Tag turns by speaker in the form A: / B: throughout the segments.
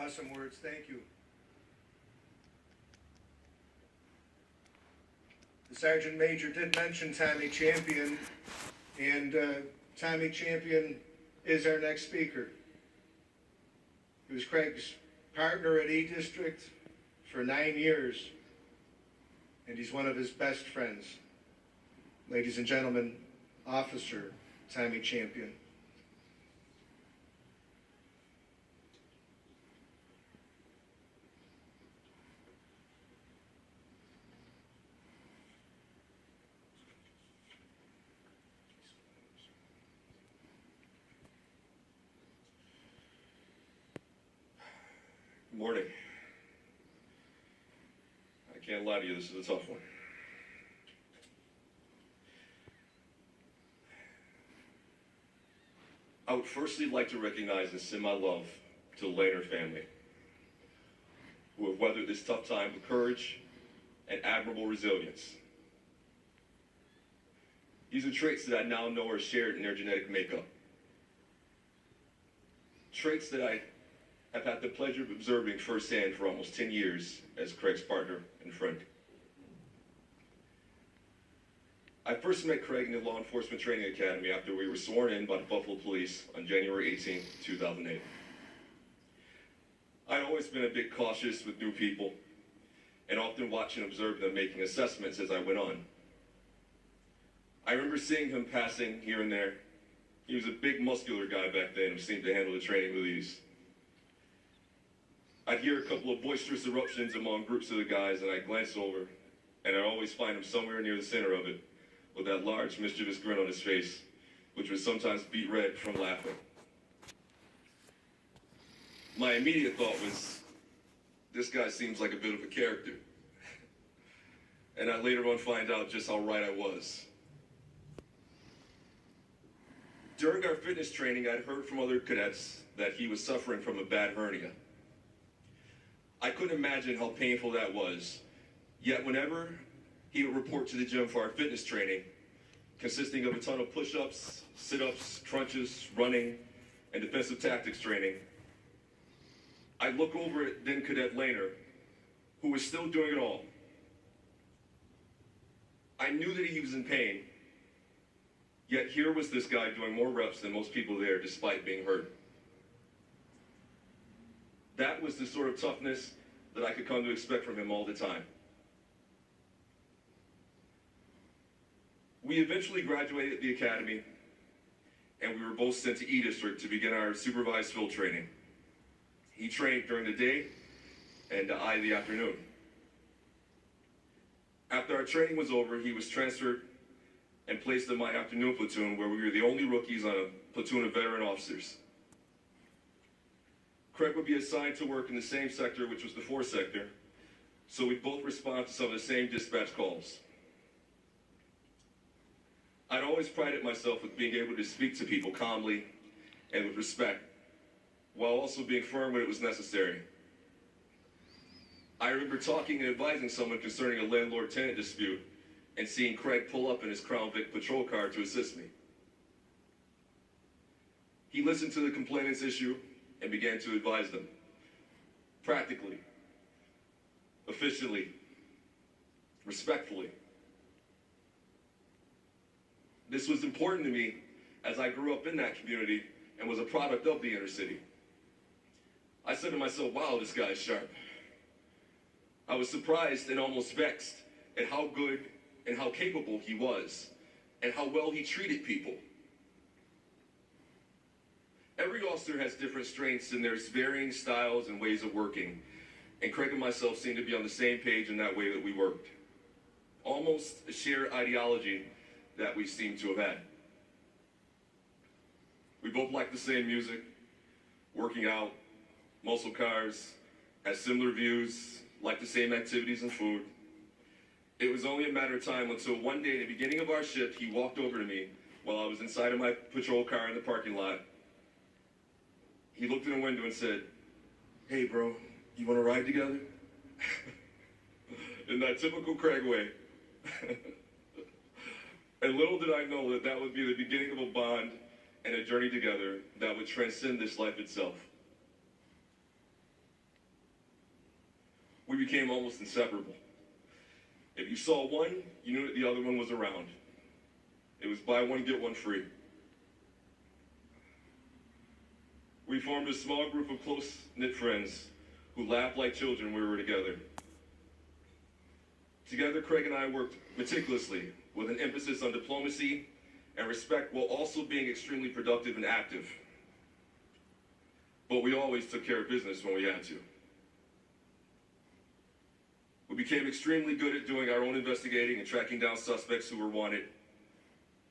A: Awesome words, thank you. The Sergeant Major did mention Tommy Champion, and Tommy Champion is our next speaker. He was Craig's partner at E-District for 9 years, and he's one of his best friends. Ladies and gentlemen, Officer Tommy Champion.
B: Good morning. I can't lie to you, this is a tough one. I would firstly like to recognize and send my love to the Lehner family, who have weathered this tough time with courage and admirable resilience. These are traits that I now know are shared in their genetic makeup. Traits that I have had the pleasure of observing firsthand for almost 10 years as Craig's partner and friend. I first met Craig in the Law Enforcement Training Academy after we were sworn in by the Buffalo Police on January 18, 2008. I'd always been a bit cautious with new people and often watch and observe them making assessments as I went on. I remember seeing him passing here and there. He was a big, muscular guy back then who seemed to handle the training with ease. I'd hear a couple of boisterous eruptions among groups of the guys, and I'd glance over, and I'd always find him somewhere near the center of it, with that large, mischievous grin on his face, which would sometimes beat red from laughing. My immediate thought was, this guy seems like a bit of a character. And I later on find out just how right I was. During our fitness training, I'd heard from other cadets that he was suffering from a bad hernia. I couldn't imagine how painful that was, yet whenever he would report to the gym for our fitness training, consisting of a ton of push-ups, sit-ups, crunches, running, and defensive tactics training, I'd look over at then Cadet Lehner, who was still doing it all. I knew that he was in pain, yet here was this guy doing more reps than most people there despite being hurt. That was the sort of toughness that I could come to expect from him all the time. We eventually graduated the academy, and we were both sent to E-District to begin our supervised field training. He trained during the day, and I the afternoon. After our training was over, he was transferred and placed in my afternoon platoon, where we were the only rookies on a platoon of veteran officers. Craig would be assigned to work in the same sector, which was the 4th sector, so we'd both respond to some of the same dispatch calls. I'd always prided myself with being able to speak to people calmly and with respect, while also being firm when it was necessary. I remember talking and advising someone concerning a landlord-tenant dispute and seeing Craig pull up in his Crown Vic patrol car to assist me. He listened to the complainant's issue and began to advise them, practically, efficiently, respectfully. This was important to me as I grew up in that community and was a product of the inner city. I said to myself, wow, this guy's sharp. I was surprised and almost vexed at how good and how capable he was and how well he treated people. Every officer has different strengths and there's varying styles and ways of working, and Craig and myself seemed to be on the same page in that way that we worked. Almost a shared ideology that we seem to have had. We both liked the same music, working out, muscle cars, had similar views, liked the same activities and food. It was only a matter of time until one day at the beginning of our shift, he walked over to me while I was inside of my patrol car in the parking lot. He looked in the window and said, "Hey bro, you want to ride together?" In that typical Craig way. And little did I know that that would be the beginning of a bond and a journey together that would transcend this life itself. we became almost inseparable. If you saw one, you knew that the other one was around. It was buy one, get one free. We formed a small group of close-knit friends who laughed like children when we were together. Together, Craig and I worked meticulously with an emphasis on diplomacy and respect while also being extremely productive and active. But we always took care of business when we had to. We became extremely good at doing our own investigating and tracking down suspects who were wanted,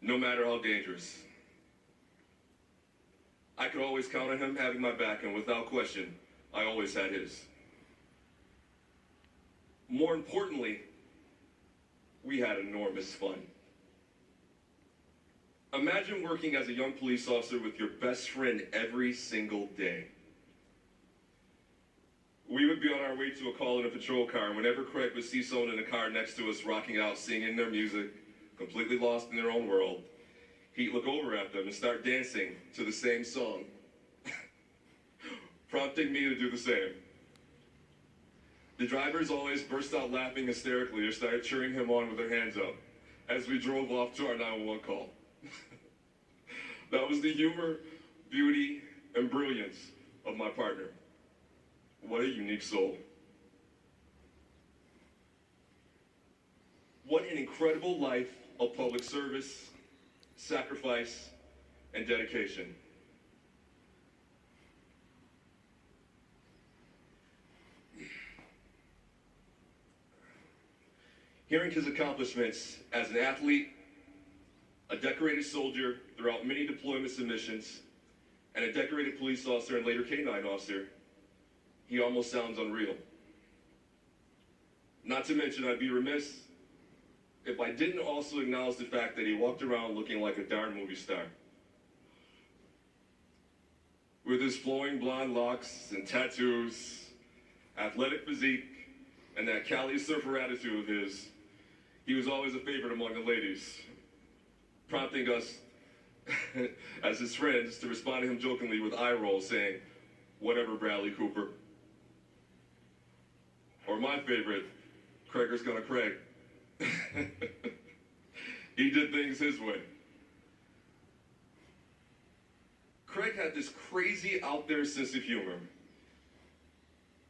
B: no matter how dangerous. I could always count on him having my back, and without question, I always had his. More importantly, we had enormous fun. Imagine working as a young police officer with your best friend every single day. We would be on our way to a call in a patrol car, and whenever Craig would see someone in the car next to us rocking out, singing their music, completely lost in their own world, he'd look over at them and start dancing to the same song, prompting me to do the same. The drivers always burst out laughing hysterically or started cheering him on with their hands up as we drove off to our 911 call. That was the humor, beauty, and brilliance of my partner. What a unique soul. What an incredible life of public service, sacrifice, and dedication. Hearing his accomplishments as an athlete, a decorated soldier throughout many deployments and missions, and a decorated police officer and later K-9 officer, he almost sounds unreal. Not to mention, I'd be remiss if I didn't also acknowledge the fact that he walked around looking like a darn movie star. With his flowing blonde locks and tattoos, athletic physique, and that Cali surfer attitude of his, he was always a favorite among the ladies, prompting us, as his friends, to respond to him jokingly with eye rolls saying, "Whatever, Bradley Cooper." Or my favorite, Craiger's gonna Craig. He did things his way. Craig had this crazy out there sense of humor,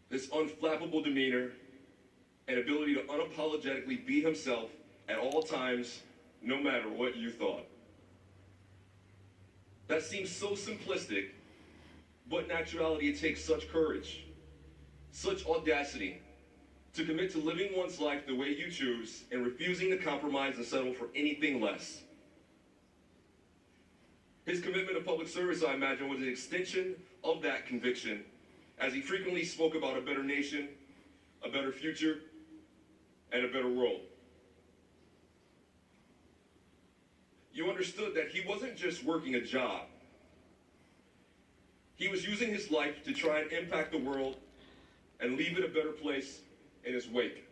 B: this unflappable demeanor, and ability to unapologetically be himself at all times, no matter what you thought. That seems so simplistic, but in actuality it takes such courage, such audacity, to commit to living one's life the way you choose and refusing to compromise and settle for anything less. His commitment to public service, I imagine, was an extension of that conviction, as he frequently spoke about a better nation, a better future, and a better world. You understood that he wasn't just working a job. He was using his life to try and impact the world and leave it a better place in his wake.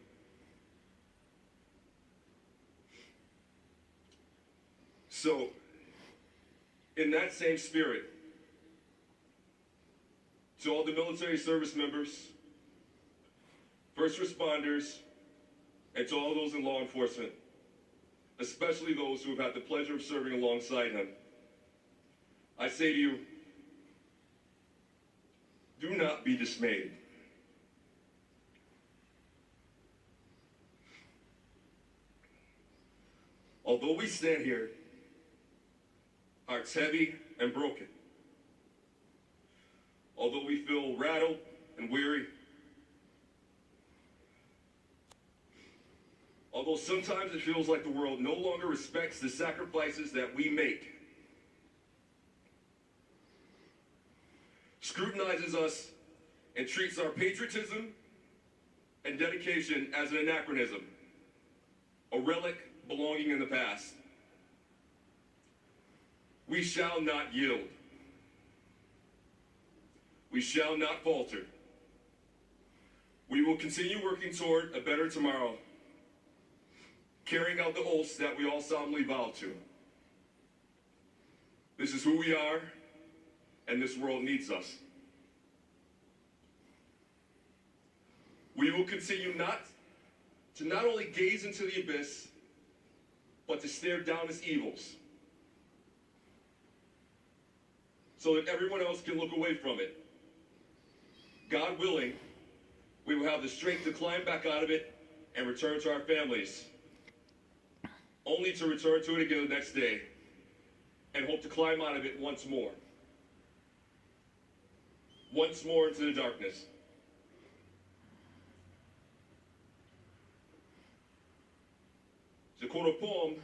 B: So, in that same spirit, to all the military service members, first responders, and to all those in law enforcement, especially those who have had the pleasure of serving alongside him, I say to you, do not be dismayed. Although we stand here, hearts heavy and broken, although we feel rattled and weary, although sometimes it feels like the world no longer respects the sacrifices that we make, scrutinizes us and treats our patriotism and dedication as an anachronism, a relic belonging in the past, we shall not yield. We shall not falter. We will continue working toward a better tomorrow, carrying out the oaths that we all solemnly vow to. This is who we are, and this world needs us. We will will continue not only gaze into the abyss, but to stare down its evils, so that everyone else can look away from it. God willing, we will have the strength to climb back out of it and return to our families, only to return to it again the next day and hope to climb out of it once more into the darkness. To quote a poem,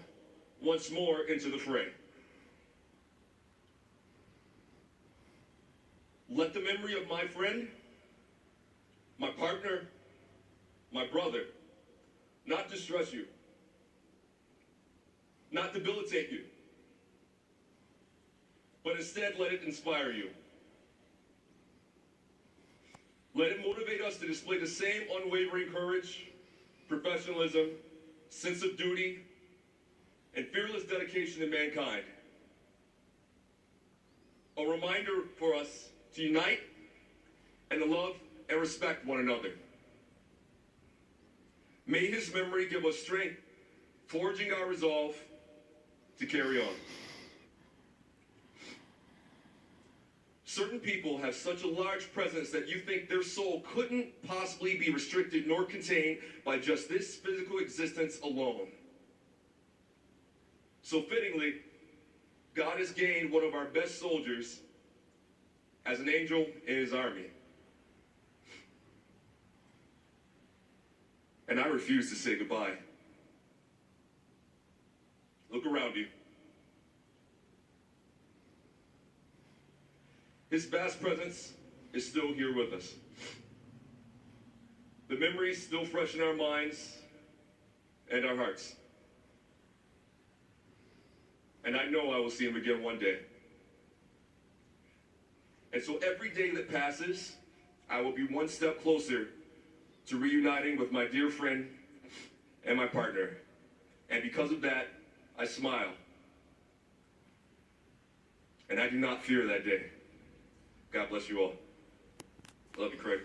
B: once more into the fray. Let the memory of my friend, my partner, my brother, not distress you, not debilitate you, but instead let it inspire you. Let it motivate us to display the same unwavering courage, professionalism, sense of duty, and fearless dedication to mankind. A reminder for us to unite and to love and respect one another. May his memory give us strength, forging our resolve to carry on. Certain people have such a large presence that you think their soul couldn't possibly be restricted nor contained by just this physical existence alone. So fittingly, God has gained one of our best soldiers as an angel in his army. And I refuse to say goodbye. Look around you. His vast presence is still here with us. The memories still fresh in our minds and our hearts. And I know I will see him again one day. And so every day that passes, I will be one step closer to reuniting with my dear friend and my partner. And because of that, I smile. And I do not fear that day. God bless you all. Love you, Craig.